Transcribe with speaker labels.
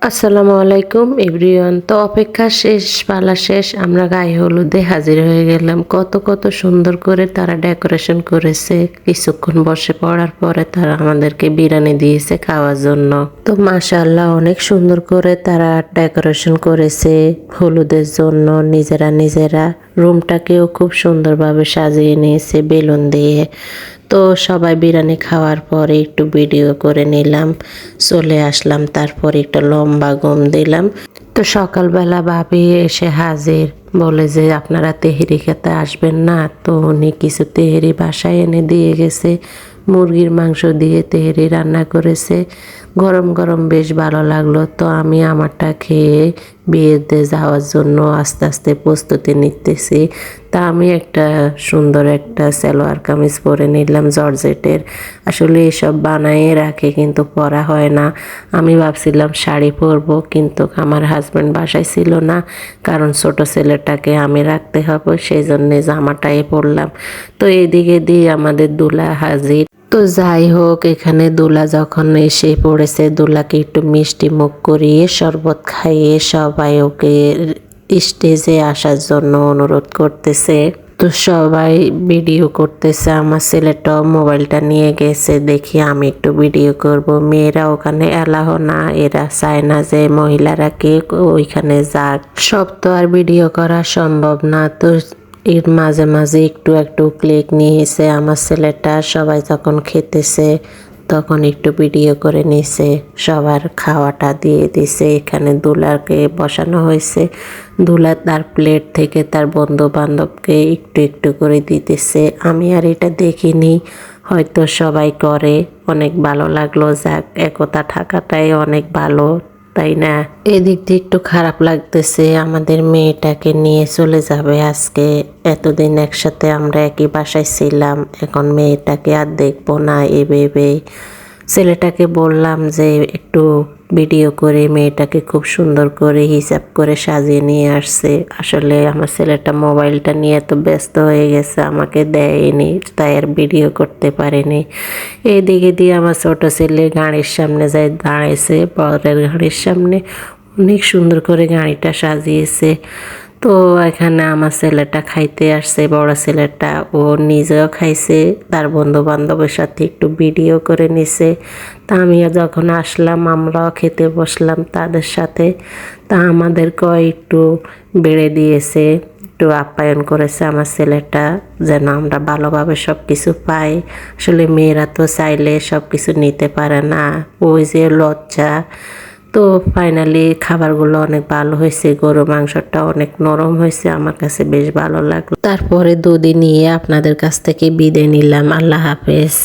Speaker 1: আসসালামু আলাইকুম এভরিওয়ান। তো অপেক্ষা শেষ, পালা শেষ, আমরা গায়ে হলুদে হাজির হয়ে গেলাম। কত কত সুন্দর করে তারা ডেকোরেশন করেছে। কিছুক্ষণ বসে পড়ার পরে তারা আমাদেরকে বিরিয়ানি দিয়েছে খাওয়ার জন্য। তো মাশাআল্লাহ অনেক সুন্দর করে তারা ডেকোরেশন করেছে হলুদের জন্য। নিজেরা রুমটাকেও খুব সুন্দরভাবে সাজিয়ে নিয়েছে বেলুন দিয়ে। তো সবাই বিরিয়ানি খাওয়ার পরে একটু ভিডিও করে নিলাম, চলে আসলাম। তারপরে একটা লম্বা ঘুম দিলাম। তো সকালবেলা ভাবি এসে হাজির, বলে যে আপনারা তেহেরি খেতে আসবেন না? তো উনি কিছু তেহেরি বাসায় এনে দিয়ে গেছে। মুরগির মাংস দিয়ে তেহেরি রান্না করেছে, গরম গরম বেশ ভালো লাগলো। তো আমি আমারটা খেয়ে বিয়েতে যাওয়ার জন্য আস্তে আস্তে প্রস্তুতি নিতেছি। তা আমি একটা সুন্দর একটা সালোয়ার কামিজ পরে নিলাম জর্জেটের। আসলে এসব বানায়ে রাখে কিন্তু পরা হয় না। আমি ভাবছিলাম শাড়ি পরবো, কিন্তু আমার হাজব্যান্ড বাসায় ছিল না, কারণ ছোট ছেলেটাকে আমি রাখতে হবে, সেই জন্যে জামাটাই পরলাম। তো এদিকে দিয়ে আমাদের দুলা হাজির। তো যাই হোক, এখানে দুলা যখন এসে পড়েছে, দুলাকে একটু মিষ্টি মুখ করিয়ে শরবত খাইয়ে সবাই ওকে স্টেজে আসার জন্য অনুরোধ করতেছে। তো সবাই ভিডিও করতেছে। আমার ছেলেটাও মোবাইলটা নিয়ে গেছে, দেখি আমি একটু ভিডিও করব। মেয়েরা ওখানে এলাহ না, এরা চায় না যে মহিলারা কে ওইখানে যাক। সব তো আর ভিডিও করা সম্ভব না। তো এর মাঝে মাঝে একটু একটু ক্লিক নিয়েছে আমার ছেলেটা। সবাই যখন খেতেছে তখন একটু ভিডিও করে নিছে, সবার খাওয়াটা দিয়ে দিছে। এখানে দুলাকে বসানো হয়েছে, দুলা তার প্লেট থেকে তার বন্ধু বান্ধবকে একটু একটু করে দিতেছে। আমি আর এটা দেখিনি, হয়তো সবাই করে। অনেক ভালো লাগলো, যাক একতা থাকাটাই অনেক ভালো, তাই না? এদিক দিয়ে একটু খারাপ লাগতেছে, আমাদের মেয়েটাকে নিয়ে চলে যাবে আজকে। এতদিন একসাথে আমরা একই বাসায় ছিলাম, এখন মেয়েটাকে আর দেখবো না এ ভেবে ছেলেটাকে বললাম যে একটু ভিডিও করে মেয়েটাকে খুব সুন্দর করে হিসাব করে সাজিয়ে নিয়ে আসছে। আসলে আমার ছেলেটা মোবাইলটা নিয়ে এত ব্যস্ত হয়ে গেছে, আমাকে দেয়নি, তাই আর ভিডিও করতে পারেনি। এইদিকে দিয়ে আমার ছোট ছেলে গাড়ির সামনে যায় দাঁড়িয়েছে, বরের গাড়ির সামনে অনেক সুন্দর করে গাড়িটা সাজিয়েছে। তো এখানে আমার ছেলেটা খাইতে আসছে, বড় ছেলেটা, ও নিজেও খাইছে, তার বন্ধু বান্ধবের সাথে একটু ভিডিও করে নিছে। তা আমি যখন আসলাম আমরাও খেতে বসলাম তাদের সাথে। তা আমাদেরকেও একটু বেড়ে দিয়েছে, একটু আপ্যায়ন করেছে আমার ছেলেটা, যেন আমরা ভালোভাবে সব কিছু পাই। আসলে মেয়েরা তো চাইলে সব কিছু নিতে পারে না, ওই যে লজ্জা। তো ফাইনালি খাবারগুলো অনেক ভালো হয়েছে, গরু মাংসটা অনেক নরম হয়েছে, আমার কাছে বেশ ভালো লাগলো। তারপরে দুদিন নিয়ে আপনাদের কাছ থেকে বিদায় নিলাম। আল্লাহ হাফেজ।